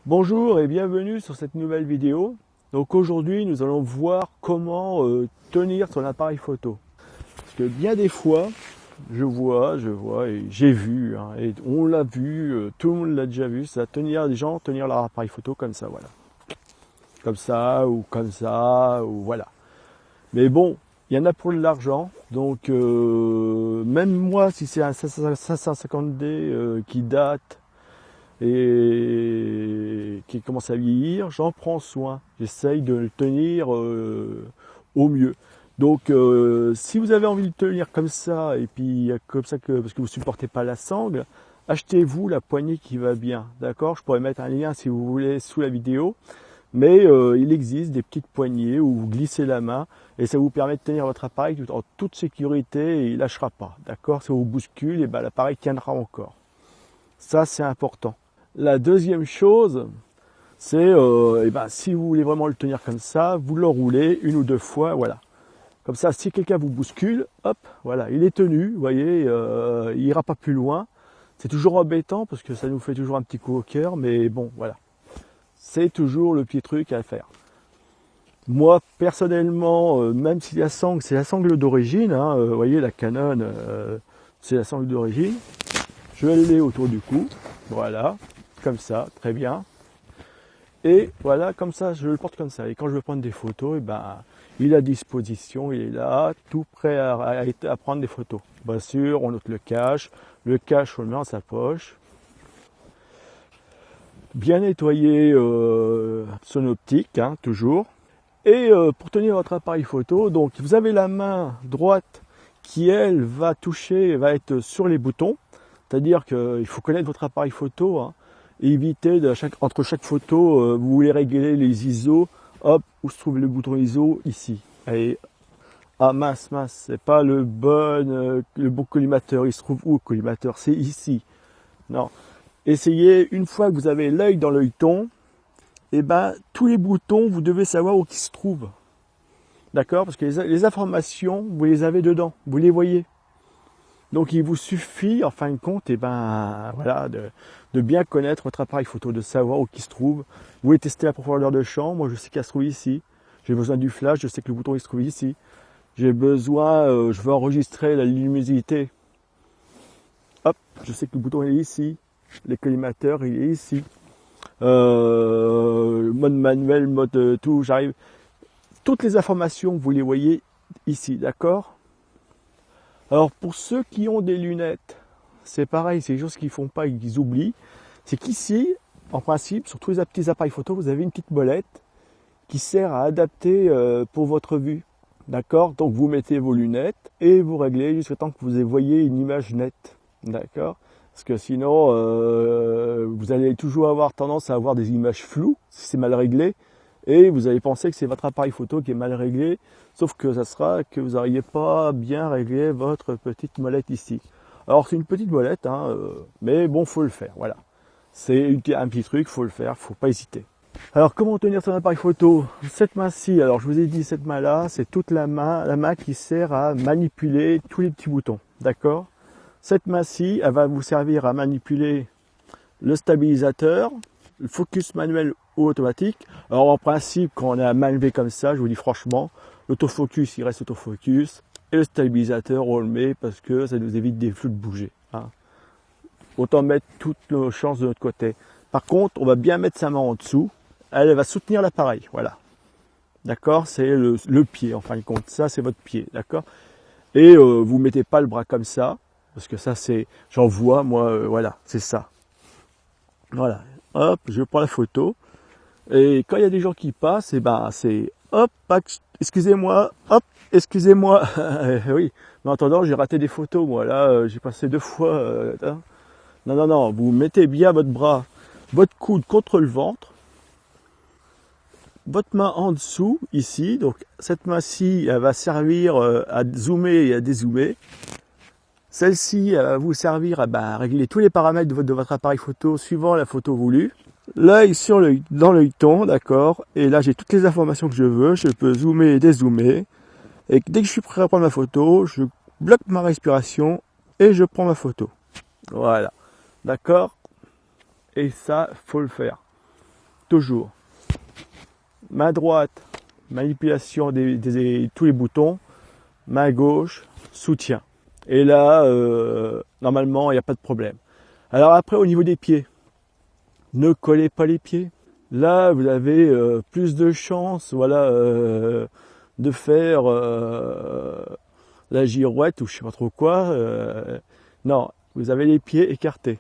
Bonjour et bienvenue sur cette nouvelle vidéo. Donc aujourd'hui nous allons voir comment tenir son appareil photo. Parce que bien des fois, je vois et j'ai vu, hein, et on l'a vu, tout le monde l'a déjà vu, ça tenir des gens tenir leur appareil photo comme ça, voilà. Comme ça, ou voilà. Mais bon, il y en a pour de l'argent, donc même moi si c'est un 550D qui date, et qui commence à vieillir, j'en prends soin. J'essaye de le tenir au mieux. Donc si vous avez envie de le tenir comme ça, et puis comme ça parce que vous supportez pas la sangle, achetez-vous la poignée qui va bien. D'accord? Je pourrais mettre un lien si vous voulez sous la vidéo. Mais il existe des petites poignées où vous glissez la main et ça vous permet de tenir votre appareil en toute sécurité et il lâchera pas. D'accord? Si on vous bouscule, et ben, l'appareil tiendra encore. Ça, c'est important. La deuxième chose, c'est si vous voulez vraiment le tenir comme ça, vous le roulez une ou deux fois, voilà. Comme ça, si quelqu'un vous bouscule, hop, voilà, il est tenu, vous voyez, il ira pas plus loin. C'est toujours embêtant parce que ça nous fait toujours un petit coup au cœur, mais bon, voilà. C'est toujours le petit truc à faire. Moi, personnellement, même si la sangle, c'est la sangle d'origine, hein, vous voyez, la Canon, c'est la sangle d'origine, je l'ai autour du cou, voilà, comme ça, très bien. Et voilà, comme ça, je le porte comme ça. Et quand je veux prendre des photos, et ben, il est à disposition, il est là, tout prêt à prendre des photos. Bien sûr, on note le cache, on le met dans sa poche. Bien nettoyer son optique, hein, toujours. Et pour tenir votre appareil photo, donc vous avez la main droite qui, elle, va être sur les boutons. C'est-à-dire qu'il faut connaître votre appareil photo, hein, et éviter entre chaque photo, vous voulez régler les ISO, hop, où se trouve le bouton ISO? Ici. Allez, ah mince, c'est pas le bon collimateur, il se trouve où le collimateur? C'est ici. Non. Essayez, une fois que vous avez l'œil dans l'œilleton, et ben tous les boutons, vous devez savoir où ils se trouvent. D'accord? Parce que les informations, vous les avez dedans, vous les voyez. Donc il vous suffit, en fin de compte, voilà, de bien connaître votre appareil photo, de savoir où il se trouve. Vous voulez tester la profondeur de champ, moi je sais qu'elle se trouve ici. J'ai besoin du flash, je sais que le bouton il se trouve ici. J'ai besoin, je veux enregistrer la luminosité. Hop, je sais que le bouton est ici. Le collimateur il est ici. Mode manuel, mode tout, j'arrive. Toutes les informations, vous les voyez ici, d'accord? Alors pour ceux qui ont des lunettes, c'est pareil, c'est des choses qu'ils font pas et qu'ils oublient. C'est qu'ici, en principe, sur tous les petits appareils photo, vous avez une petite molette qui sert à adapter pour votre vue. D'accord? Donc vous mettez vos lunettes et vous réglez jusqu'à temps que vous voyez une image nette. D'accord? Parce que sinon, vous allez toujours avoir tendance à avoir des images floues si c'est mal réglé. Et vous allez penser que c'est votre appareil photo qui est mal réglé, sauf que ça sera que vous n'auriez pas bien réglé votre petite molette ici. Alors c'est une petite molette, hein, mais bon, faut le faire, voilà. C'est un petit truc, faut le faire, faut pas hésiter. Alors comment tenir son appareil photo? Cette main-ci, alors je vous ai dit cette main-là, c'est toute la main qui sert à manipuler tous les petits boutons, d'accord? Cette main-ci, elle va vous servir à manipuler le stabilisateur, le focus manuel ou automatique. Alors en principe, quand on est à main levée comme ça, je vous dis franchement, l'autofocus, il reste autofocus, et le stabilisateur, on le met parce que ça nous évite des flous de bouger. Hein. Autant mettre toutes nos chances de notre côté. Par contre, on va bien mettre sa main en dessous, elle va soutenir l'appareil, voilà. D'accord? C'est le pied, en fin de compte, ça c'est votre pied, d'accord? Et vous mettez pas le bras comme ça, parce que ça c'est, j'en vois, moi, voilà, c'est ça. Voilà, hop, je prends la photo. Et quand il y a des gens qui passent, et ben c'est hop, excusez-moi, hop, excusez-moi. Oui, mais en attendant, j'ai raté des photos, moi. Là, j'ai passé 2 fois. Hein. Non, vous mettez bien votre bras, votre coude contre le ventre, votre main en dessous, ici. Donc cette main-ci, elle va servir à zoomer et à dézoomer. Celle-ci, elle va vous servir à régler tous les paramètres de votre appareil photo suivant la photo voulue. L'œil dans l'œilleton, d'accord. Et là, j'ai toutes les informations que je veux. Je peux zoomer et dézoomer. Et dès que je suis prêt à prendre ma photo, je bloque ma respiration et je prends ma photo. Voilà. D'accord? Et ça, faut le faire. toujours. Main droite, manipulation tous les boutons. Main gauche, soutien. Et là, normalement, il n'y a pas de problème. Alors après, au niveau des pieds, ne collez pas les pieds. Là, vous avez plus de chances, voilà, de faire la girouette ou je sais pas trop quoi. Non, vous avez les pieds écartés.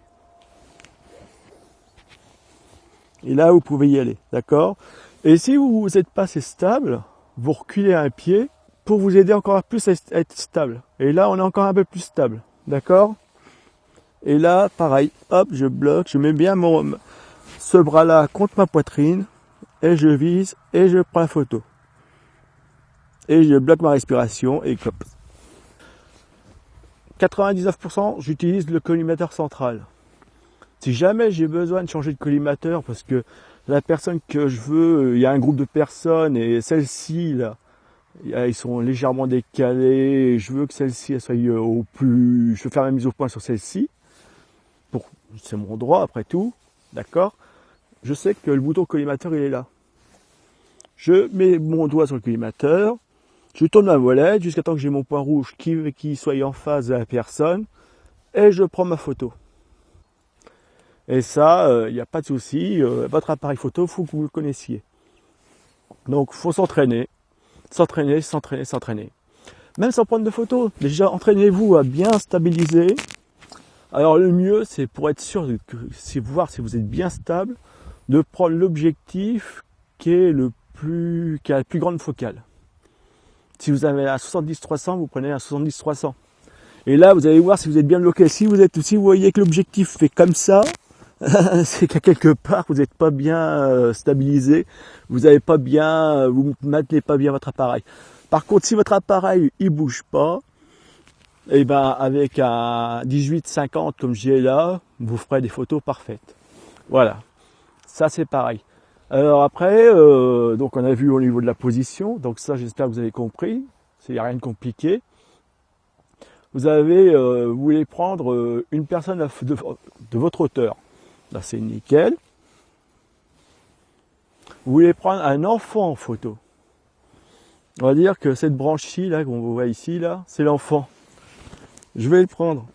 Et là, vous pouvez y aller, d'accord? Et si vous n'êtes pas assez stable, vous reculez un pied pour vous aider encore plus à être stable. Et là, on est encore un peu plus stable, d'accord? Et là, pareil, hop, je bloque, je mets bien ce bras-là contre ma poitrine, et je vise, et je prends la photo. Et je bloque ma respiration, et hop. 99%, j'utilise le collimateur central. Si jamais j'ai besoin de changer de collimateur, parce que la personne que je veux, il y a un groupe de personnes, et celle-ci, là, ils sont légèrement décalés, je veux que celle-ci, elle soit au plus... Je veux faire ma mise au point sur celle-ci. C'est mon droit, après tout, d'accord? Je sais que le bouton collimateur, il est là. Je mets mon doigt sur le collimateur, je tourne ma molette jusqu'à temps que j'ai mon point rouge qui soit en face de la personne, et je prends ma photo. Et ça, il n'y a pas de souci, votre appareil photo, il faut que vous le connaissiez. Donc, il faut s'entraîner, s'entraîner, s'entraîner, s'entraîner. Même sans prendre de photos, déjà entraînez-vous à bien stabiliser. Alors le mieux, c'est pour être sûr de voir si vous êtes bien stable, de prendre l'objectif qui a la plus grande focale. Si vous avez un 70-300, vous prenez un 70-300. Et là, vous allez voir si vous êtes bien bloqué. Si vous voyez que l'objectif fait comme ça, c'est qu'à quelque part, vous n'êtes pas bien stabilisé, vous maintenez pas bien votre appareil. Par contre, si votre appareil, il bouge pas, et ben avec un 18-50 comme j'ai là, vous ferez des photos parfaites. Voilà, ça c'est pareil. Alors après, donc on a vu au niveau de la position, donc ça j'espère que vous avez compris, il n'y a rien de compliqué. Vous voulez prendre une personne de votre hauteur, là c'est nickel. Vous voulez prendre un enfant en photo. On va dire que cette branche-ci, là, qu'on voit ici, là, c'est l'enfant. Je vais le prendre.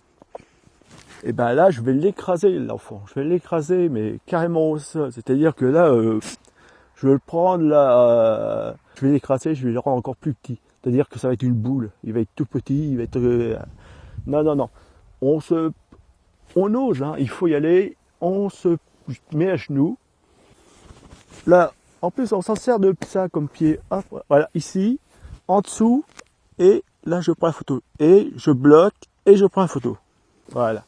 Et ben là, je vais l'écraser, l'enfant. Je vais l'écraser, mais carrément au sol. C'est-à-dire que là, je vais le prendre, là, je vais l'écraser, je vais le rendre encore plus petit. C'est-à-dire que ça va être une boule. Il va être tout petit, il va être... Non. On ose, hein. Il faut y aller. On se met à genoux. Là, en plus, on s'en sert de ça comme pied. Hop, voilà, ici, en dessous, et là, je prends la photo. Et je bloque, et je prends la photo. Voilà.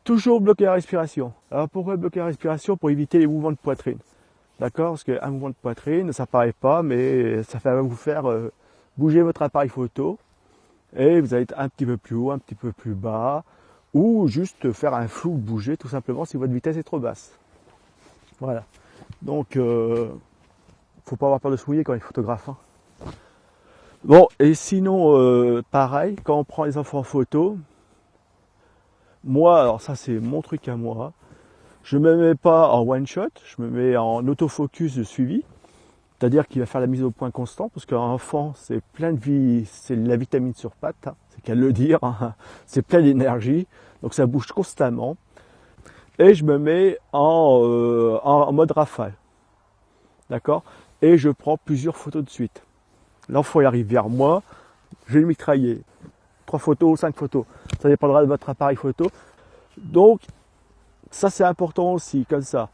Toujours bloquer la respiration. Alors, pourquoi bloquer la respiration? Pour éviter les mouvements de poitrine. D'accord? Parce qu'un mouvement de poitrine, ça paraît pas, mais ça va vous faire bouger votre appareil photo. Et vous allez être un petit peu plus haut, un petit peu plus bas. Ou juste faire un flou, bouger, tout simplement, si votre vitesse est trop basse. Voilà. Donc, faut pas avoir peur de se mouiller quand on est photographe. Hein. Bon, et sinon, pareil, quand on prend les enfants en photo, moi, alors ça c'est mon truc à moi, je me mets pas en one shot, je me mets en autofocus de suivi, c'est-à-dire qu'il va faire la mise au point constant, parce qu'un enfant c'est plein de vie, c'est la vitamine sur pattes, hein, c'est qu'à le dire, hein, c'est plein d'énergie, donc ça bouge constamment, et je me mets en mode rafale, d'accord, et je prends plusieurs photos de suite. L'enfant il arrive vers moi, je vais le mitrailler. 3 photos, 5 photos. Ça dépendra de votre appareil photo. Donc, ça c'est important aussi, comme ça.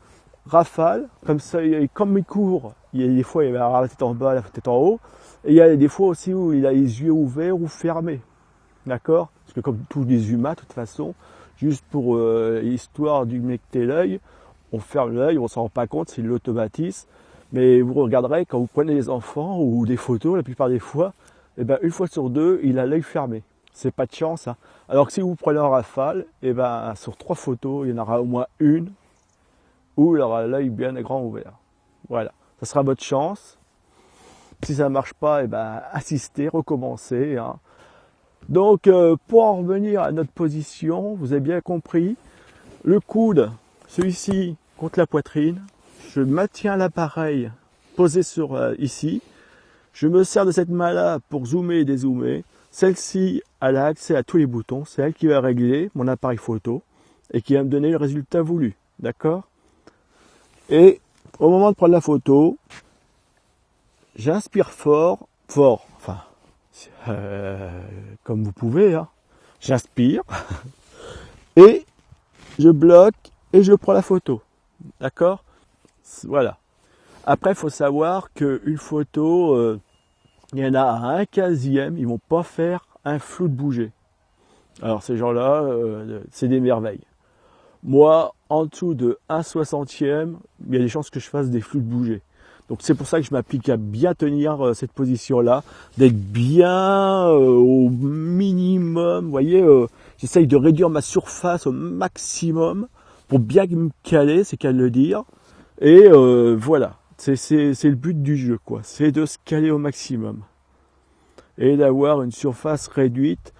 Rafale, comme ça, comme il court, il y a des fois il va avoir la tête en bas, la tête en haut. Et il y a des fois aussi où il a les yeux ouverts ou fermés. D'accord? Parce que comme tous les humains, de toute façon, juste pour l'histoire d'humecter l'œil, on ferme l'œil, on ne s'en rend pas compte, c'est l'automatisme. Mais vous regarderez, quand vous prenez des enfants ou des photos, la plupart des fois, eh ben, une fois sur deux, il a l'œil fermé. C'est pas de chance. Hein. Alors que si vous prenez en rafale, eh ben, sur 3 photos, il y en aura au moins une où il aura l'œil bien grand ouvert. Voilà. Ça sera votre chance. Si ça ne marche pas, eh ben, assistez, recommencez. Hein. Donc, pour en revenir à notre position, vous avez bien compris, le coude, celui-ci contre la poitrine, je maintiens l'appareil posé sur ici. Je me sers de cette main-là pour zoomer et dézoomer. Celle-ci, elle a accès à tous les boutons. C'est elle qui va régler mon appareil photo et qui va me donner le résultat voulu. D'accord? Et au moment de prendre la photo, j'inspire fort, enfin, comme vous pouvez, hein. J'inspire et je bloque et je prends la photo. D'accord? Voilà. Après, il faut savoir qu'une photo, il y en a à un quinzième, ils vont pas faire un flou de bouger. Alors ces gens-là, c'est des merveilles. Moi, en dessous de 1/60e, il y a des chances que je fasse des flous de bouger. Donc c'est pour ça que je m'applique à bien tenir cette position-là, d'être bien au minimum. Vous voyez, j'essaye de réduire ma surface au maximum pour bien me caler, c'est qu'à le dire. Et voilà, c'est le but du jeu, quoi. C'est de se caler au maximum et d'avoir une surface réduite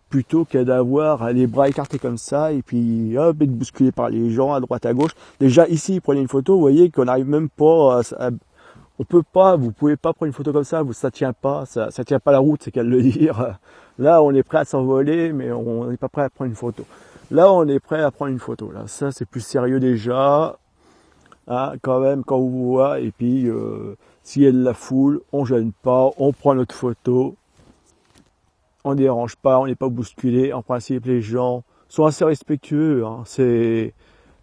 plutôt qu'à d'avoir les bras écartés comme ça et puis hop, être bousculé par les gens à droite à gauche. Déjà ici, prenez une photo, vous voyez qu'on n'arrive même pas on peut pas, vous pouvez pas prendre une photo comme ça, ça tient pas, ça tient pas la route, c'est qu'à le dire. Là, on est prêt à s'envoler, mais on n'est pas prêt à prendre une photo. Là, on est prêt à prendre une photo. Là, ça, c'est plus sérieux déjà. Hein, quand même, quand on vous voit, et puis s'il y a de la foule, on gêne pas, on prend notre photo, on dérange pas, on n'est pas bousculé. En principe, les gens sont assez respectueux. Hein. C'est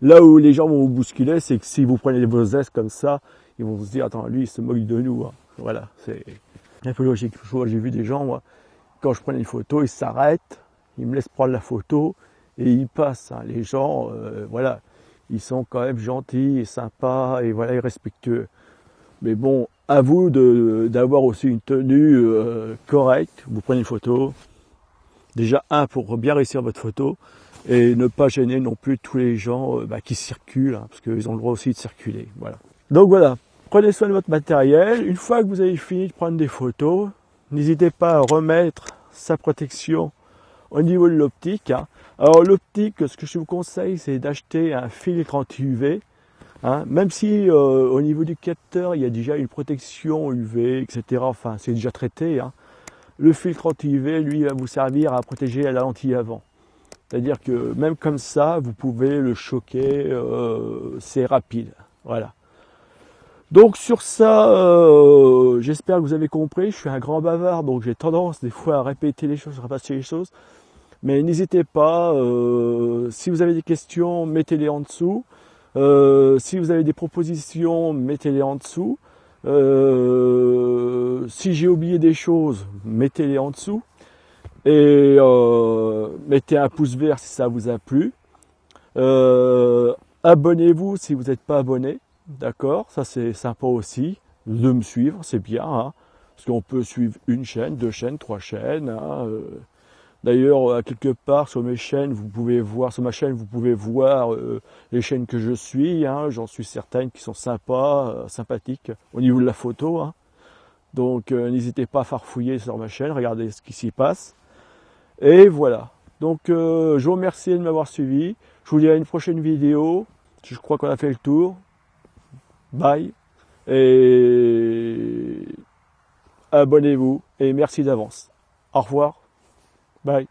là où les gens vont vous bousculer, c'est que si vous prenez vos gestes comme ça, ils vont se dire attends, lui il se moque de nous. Hein. Voilà, c'est un peu logique. J'ai vu des gens, moi, quand je prenais une photo, ils s'arrêtent, ils me laissent prendre la photo et ils passent. Hein. Les gens, voilà, ils sont quand même gentils et sympas et voilà, et respectueux. Mais bon, à vous d'avoir aussi une tenue correcte. Vous prenez une photo. Déjà, pour bien réussir votre photo. Et ne pas gêner non plus tous les gens qui circulent. Hein, parce qu'ils ont le droit aussi de circuler. Voilà. Donc voilà, prenez soin de votre matériel. Une fois que vous avez fini de prendre des photos, n'hésitez pas à remettre sa protection au niveau de l'optique. Hein. Alors l'optique, ce que je vous conseille, c'est d'acheter un filtre anti-UV. Hein, même si au niveau du capteur, il y a déjà une protection UV, etc. Enfin, c'est déjà traité. Hein. Le filtre anti-UV, lui, va vous servir à protéger la lentille avant. C'est-à-dire que même comme ça, vous pouvez le choquer, c'est rapide. Voilà. Donc sur ça, j'espère que vous avez compris. Je suis un grand bavard, donc j'ai tendance des fois à répéter les choses, à repasser les choses. Mais n'hésitez pas, si vous avez des questions, mettez-les en dessous. Si vous avez des propositions, mettez-les en dessous. Si j'ai oublié des choses, mettez-les en dessous. Et mettez un pouce vert si ça vous a plu. Abonnez-vous si vous n'êtes pas abonné. D'accord, ça c'est sympa aussi de me suivre, c'est bien. Hein, parce qu'on peut suivre une chaîne, 2 chaînes, 3 chaînes. Hein, D'ailleurs, quelque part sur mes chaînes, vous pouvez voir, sur ma chaîne, vous pouvez voir les chaînes que je suis. Hein, j'en suis certaines qui sont sympas, sympathiques au niveau de la photo. Hein. Donc, n'hésitez pas à farfouiller sur ma chaîne, regardez ce qui s'y passe. Et voilà. Donc, je vous remercie de m'avoir suivi. Je vous dis à une prochaine vidéo. Je crois qu'on a fait le tour. Bye. Et abonnez-vous. Et merci d'avance. Au revoir. Bye.